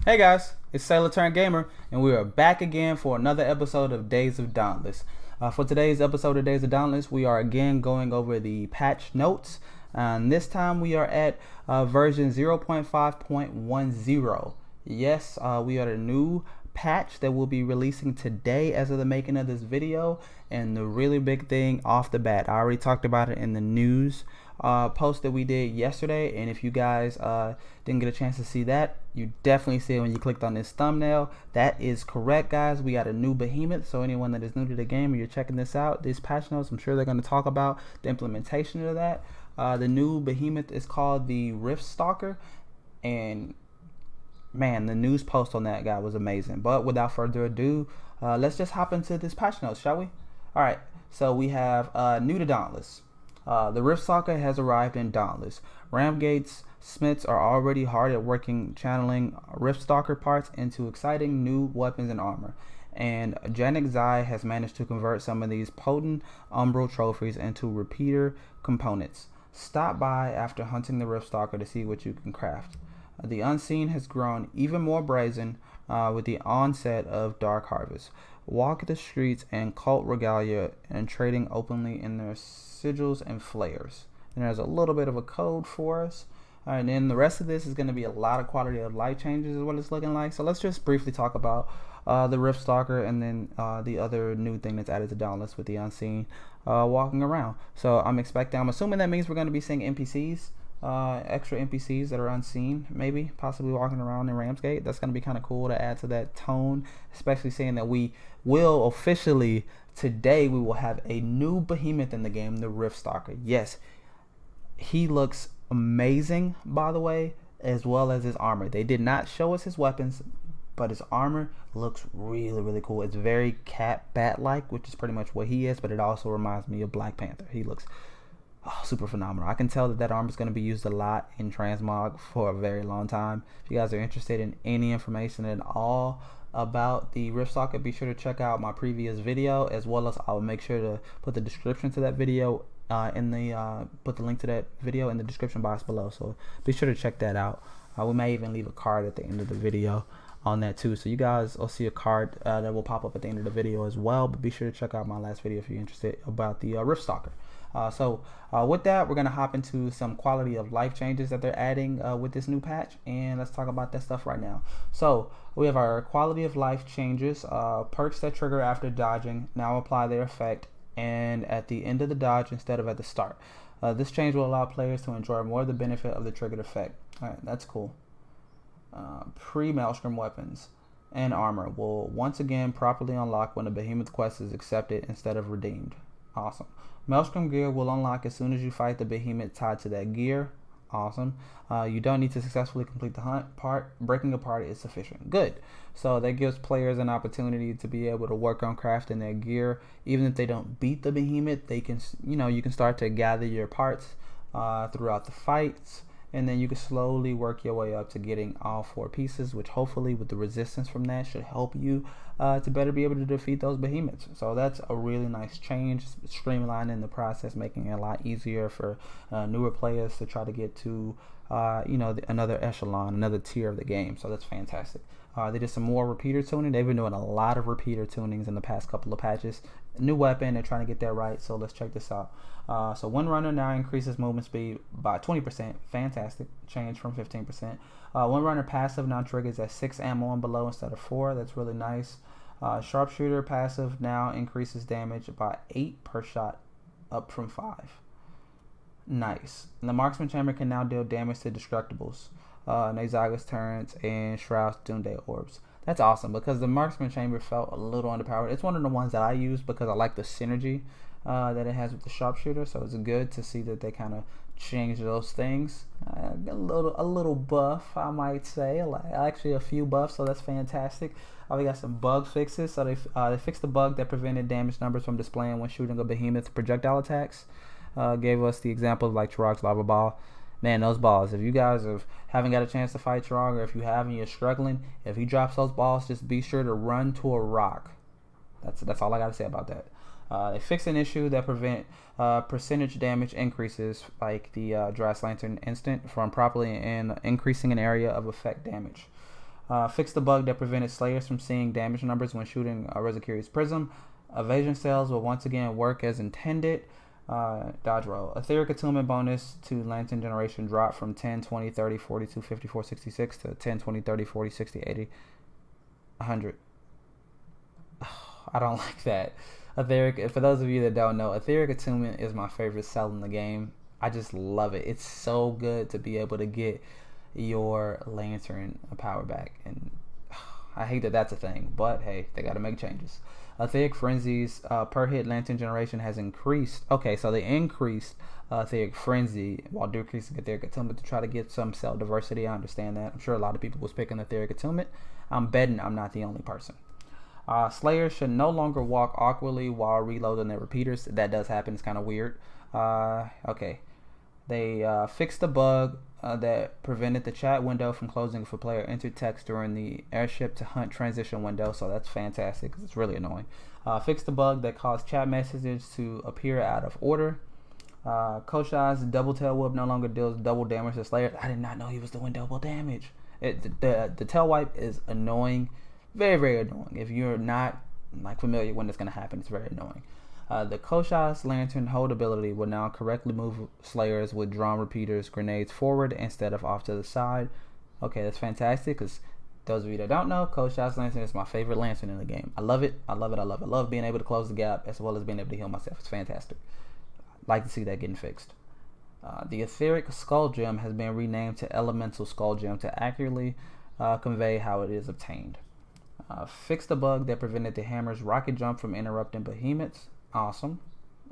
Hey guys, it's Sailor Turn Gamer, and we are back again for another episode of Days of Dauntless. For today's episode of Days of Dauntless, we are again going over the patch notes, and this time we are at version 0.5.10. Yes, we are the new patch that we'll be releasing today as of the making of this video. And the really big thing off the bat, I already talked about it in the news post that we did yesterday, and if you guys didn't get a chance to see that, you definitely see it when you clicked on this thumbnail. That is correct, guys. We got a new Behemoth, so anyone that is new to the game or you're checking this out, these patch notes, I'm sure they're going to talk about the implementation of that. The new Behemoth is called the Riftstalker, and man, the news post on that guy was amazing. But without further ado, let's just hop into this patch notes, shall we? All right, so we have new to Dauntless. The Riftstalker has arrived in Dauntless. Ramgate's smiths are already hard at working channeling Riftstalker parts into exciting new weapons and armor. And Janik Zai has managed to convert some of these potent umbral trophies into repeater components. Stop by after hunting the Riftstalker to see what you can craft. The Unseen has grown even more brazen with the onset of Dark Harvest. Walk the streets and cult regalia and trading openly in their sigils and flares. And there's a little bit of a code for us. All right, and then the rest of this is going to be a lot of quality of life changes is what it's looking like. So let's just briefly talk about the Riftstalker and then the other new thing that's added to Dauntless with the Unseen walking around. So I'm assuming that means we're going to be seeing NPCs. Extra NPCs that are unseen, maybe possibly walking around in Ramsgate. That's going to be kind of cool to add to that tone, especially saying that we will officially today we will have a new Behemoth in the game, the Riftstalker. Yes, he looks amazing, by the way, as well as his armor. They did not show us his weapons, but his armor looks really cool. It's very cat bat like, which is pretty much what he is, but it also reminds me of Black Panther. He looks super phenomenal. I can tell that armor is going to be used a lot in transmog for a very long time. If you guys are interested in any information at all about the Riftstalker, be sure to check out my previous video, as well as I'll make sure to put the description to that video put the link to that video in the description box below. So be sure to check that out. We may even leave a card at the end of the video on that too, so you guys will see a card that will pop up at the end of the video as well. But be sure to check out my last video if you're interested about the Riftstalker. With that, we're going to hop into some quality of life changes that they're adding with this new patch, and let's talk about that stuff right now. So we have our quality of life changes. Perks that trigger after dodging now apply their effect and at the end of the dodge instead of at the start. This change will allow players to enjoy more of the benefit of the triggered effect. Alright, that's cool. Pre-Maelstrom weapons and armor will once again properly unlock when a Behemoth quest is accepted instead of redeemed. Awesome. Maelstrom gear will unlock as soon as you fight the Behemoth tied to that gear. Awesome. You don't need to successfully complete the hunt part. Breaking a party is sufficient. Good. So that gives players an opportunity to be able to work on crafting their gear. Even if they don't beat the Behemoth, they can, you can start to gather your parts throughout the fights, and then you can slowly work your way up to getting all 4 pieces, which hopefully with the resistance from that should help you to better be able to defeat those Behemoths. So that's a really nice change, streamlining the process, making it a lot easier for newer players to try to get to another echelon, another tier of the game. So that's fantastic. They did some more repeater tuning. They've been doing a lot of repeater tunings in the past couple of patches. New weapon, they're trying to get that right, so let's check this out. So one runner now increases movement speed by 20%. Fantastic change from 15%. One runner passive now triggers at 6 ammo and below instead of 4. That's really nice. Sharpshooter passive now increases damage by 8 per shot, up from 5. Nice. And the marksman chamber can now deal damage to destructibles, Nazagus turrets, and Shroud's Doomday orbs. That's awesome because the marksman chamber felt a little underpowered. It's one of the ones that I use because I like the synergy that it has with the sharpshooter. So it's good to see that they kind of change those things. A little buff, I might say, actually a few buffs. So that's fantastic. We got some bug fixes. So they fixed the bug that prevented damage numbers from displaying when shooting a Behemoth projectile attacks. Gave us the example of like Chirag's lava ball. Man, those balls, if you guys haven't got a chance to fight Chirag, or if you have and you're struggling, if he drops those balls, just be sure to run to a rock. That's all I got to say about that. They fixed an issue that prevent percentage damage increases, like the Dry Lantern instant, from properly increasing an area of effect damage. Fixed the bug that prevented Slayers from seeing damage numbers when shooting Rezakiri's Prism. Evasion cells will once again work as intended. Dodge roll. Etheric attunement bonus to Lantern generation dropped from 10, 20, 30, 42, 54, 66 to 10, 20, 30, 40, 60, 80, 100. I don't like that. Etheric, for those of you that don't know, Etheric attunement is my favorite cell in the game. I just love it. It's so good to be able to get your Lantern power back, and I hate that that's a thing, but hey, they got to make changes. Etheric Frenzy's per hit Lantern generation has increased. Okay, so they increased Etheric Frenzy while decreasing Etheric Attunement to try to get some cell diversity. I understand that. I'm sure a lot of people was picking Etheric Attunement. I'm betting I'm not the only person. Slayers should no longer walk awkwardly while reloading their repeaters. That does happen. It's kind of weird. Okay. They fixed the bug that prevented the chat window from closing if a player entered text during the airship to hunt transition window, so that's fantastic because it's really annoying. Fixed the bug that caused chat messages to appear out of order. Koshai's double tail whip no longer deals double damage to Slayers. I did not know he was doing double damage. The tail wipe is annoying, very, very annoying. If you're not familiar when it's going to happen, it's very annoying. The Koshai's Lantern hold ability will now correctly move Slayers with drawn repeaters grenades forward instead of off to the side. Okay, that's fantastic because those of you that don't know, Koshai's Lantern is my favorite Lantern in the game. I love it. I love it. I love it. I love being able to close the gap as well as being able to heal myself. It's fantastic. I'd like to see that getting fixed. The Etheric Skull Gem has been renamed to Elemental Skull Gem to accurately convey how it is obtained. Fixed the bug that prevented the hammer's rocket jump from interrupting behemoths. Awesome.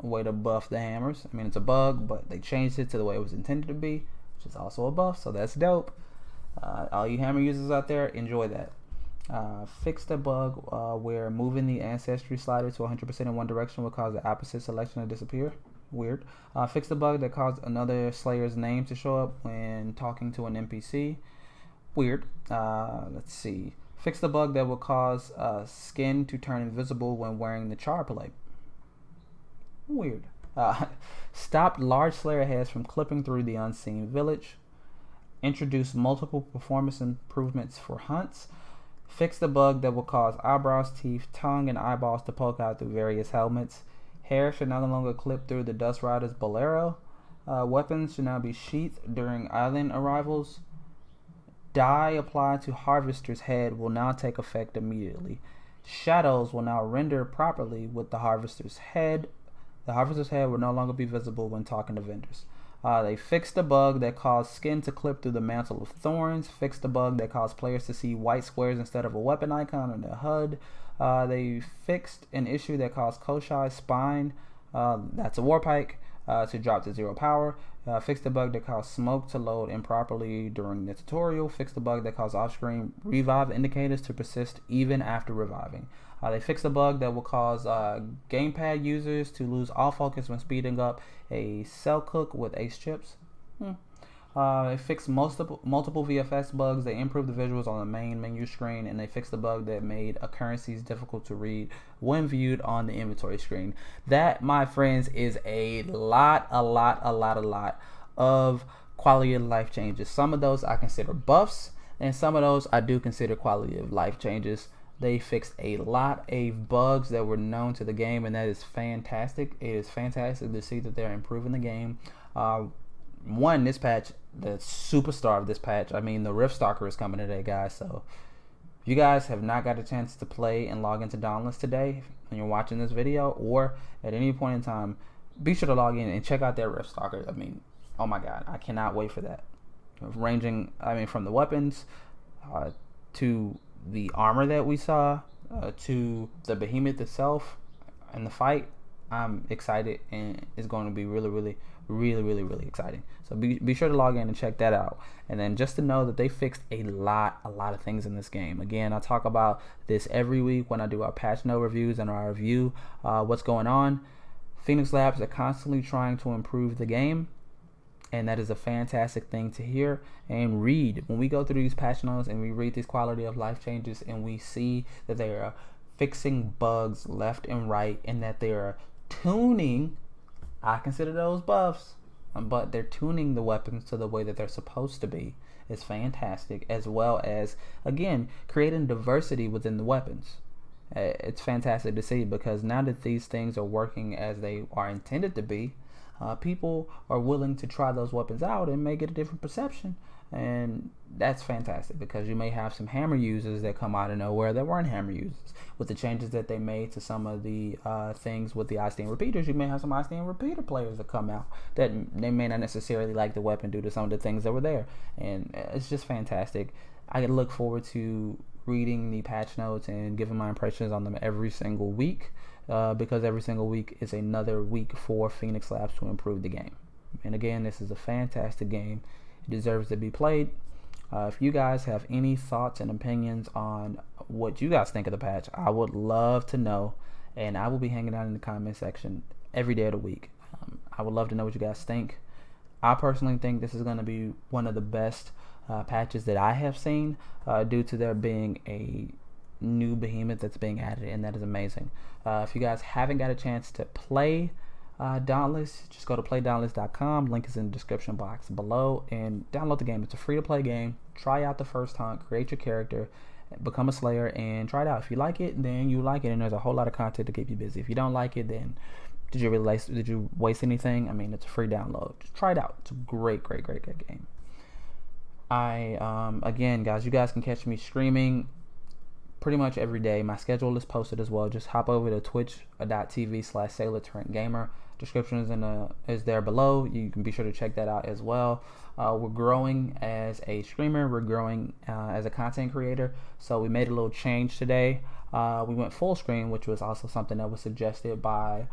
Way to buff the hammers. I mean, it's a bug, but they changed it to the way it was intended to be, which is also a buff, so that's dope. All you hammer users out there, enjoy that. Fix the bug where moving the ancestry slider to 100% in one direction will cause the opposite selection to disappear. Weird. Fix the bug that caused another Slayer's name to show up when talking to an NPC. Weird. Let's see. Fix the bug that will cause skin to turn invisible when wearing the char plate. Weird. Stopped large Slayer heads from clipping through the unseen village. Introduce multiple performance improvements for hunts. Fix the bug that will cause eyebrows, teeth, tongue, and eyeballs to poke out through various helmets. Hair should no longer clip through the Dust Rider's bolero. Weapons should now be sheathed during island arrivals. Dye applied to Harvester's head will now take effect immediately. Shadows will now render properly with the Harvester's head. The Harvester's head will no longer be visible when talking to vendors. They fixed the bug that caused skin to clip through the Mantle of Thorns. Fixed the bug that caused players to see white squares instead of a weapon icon on their HUD. They fixed an issue that caused Koshai's spine, that's a Warpike, to drop to 0 power. Fixed the bug that caused smoke to load improperly during the tutorial. Fixed the bug that caused off-screen revive indicators to persist even after reviving. They fixed the bug that will cause gamepad users to lose all focus when speeding up a cell cook with ace chips. They fixed multiple VFX bugs. They improved the visuals on the main menu screen, and they fixed the bug that made occurrences difficult to read when viewed on the inventory screen. That, my friends, is a lot of quality of life changes. Some of those I consider buffs, and some of those I do consider quality of life changes. They fixed a lot of bugs that were known to the game, and that is fantastic. It is fantastic to see that they're improving the game. This patch, the superstar of this patch, I mean, the Riftstalker is coming today, guys. So if you guys have not got a chance to play and log into Dauntless today, and you're watching this video, or at any point in time, be sure to log in and check out that Riftstalker. I mean, oh my god, I cannot wait for that. Ranging, I mean, from the weapons to the armor that we saw, to the Behemoth itself and the fight, I'm excited, and it's going to be really exciting. So be sure to log in and check that out. And then just to know that they fixed a lot of things in this game. Again, I talk about this every week when I do our patch note reviews and our review what's going on. Phoenix Labs are constantly trying to improve the game, and that is a fantastic thing to hear and read. When we go through these patch notes and we read these quality of life changes, and we see that they are fixing bugs left and right, and that they are tuning, I consider those buffs, but they're tuning the weapons to the way that they're supposed to be. is fantastic, as well as, again, creating diversity within the weapons. It's fantastic to see, because now that these things are working as they are intended to be, people are willing to try those weapons out and may get a different perception. And that's fantastic, because you may have some hammer users that come out of nowhere that weren't hammer users. With the changes that they made to some of the things with the I-stand repeaters, you may have some I-stand repeater players that come out that they may not necessarily like the weapon due to some of the things that were there. And it's just fantastic. I look forward to reading the patch notes and giving my impressions on them every single week, because every single week is another week for Phoenix Labs to improve the game. And again, this is a fantastic game. It deserves to be played. If you guys have any thoughts and opinions on what you guys think of the patch, I would love to know, and I will be hanging out in the comment section every day of the week. I would love to know what you guys think. I personally think this is going to be one of the best patches that I have seen, due to there being a new Behemoth that's being added, and that is amazing. If you guys haven't got a chance to play Dauntless, just go to playdauntless.com. Link is in the description box below, and download the game. It's a free-to-play game. Try out the first hunt, create your character, become a slayer, and try it out. If you like it, then you like it, and there's a whole lot of content to keep you busy. If you don't like it, then did you waste anything? I mean, it's a free download. Just try it out. It's a great game. Again, guys, you guys can catch me streaming pretty much every day. My schedule is posted as well. Just hop over to twitch.tv/SailorTrentGamer. Description is there below. You can be sure to check that out as well. We're growing as a streamer. We're growing as a content creator. So we made a little change today. We went full screen, which was also something that was suggested by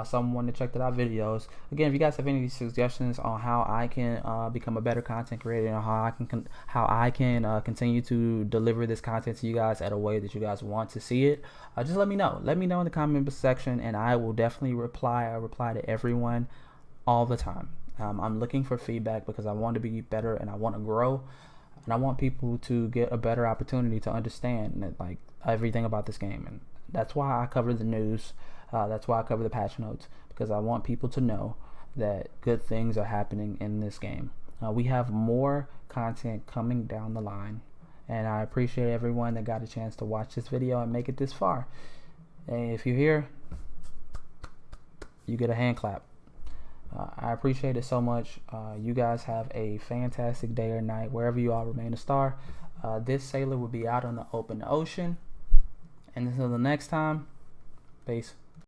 someone that checked out our videos. Again, if you guys have any suggestions on how I can become a better content creator, and how I can continue to deliver this content to you guys at a way that you guys want to see it, just let me know. Let me know in the comment section, and I will definitely reply. I reply to everyone all the time. I'm looking for feedback, because I want to be better and I want to grow, and I want people to get a better opportunity to understand like everything about this game. And that's why I cover the news. That's why I cover the patch notes, because I want people to know that good things are happening in this game. We have more content coming down the line, and I appreciate everyone that got a chance to watch this video and make it this far. And if you're here, you get a hand clap. I appreciate it so much. You guys have a fantastic day or night wherever you are. Remain a star. This sailor will be out on the open ocean, and until the next time, peace.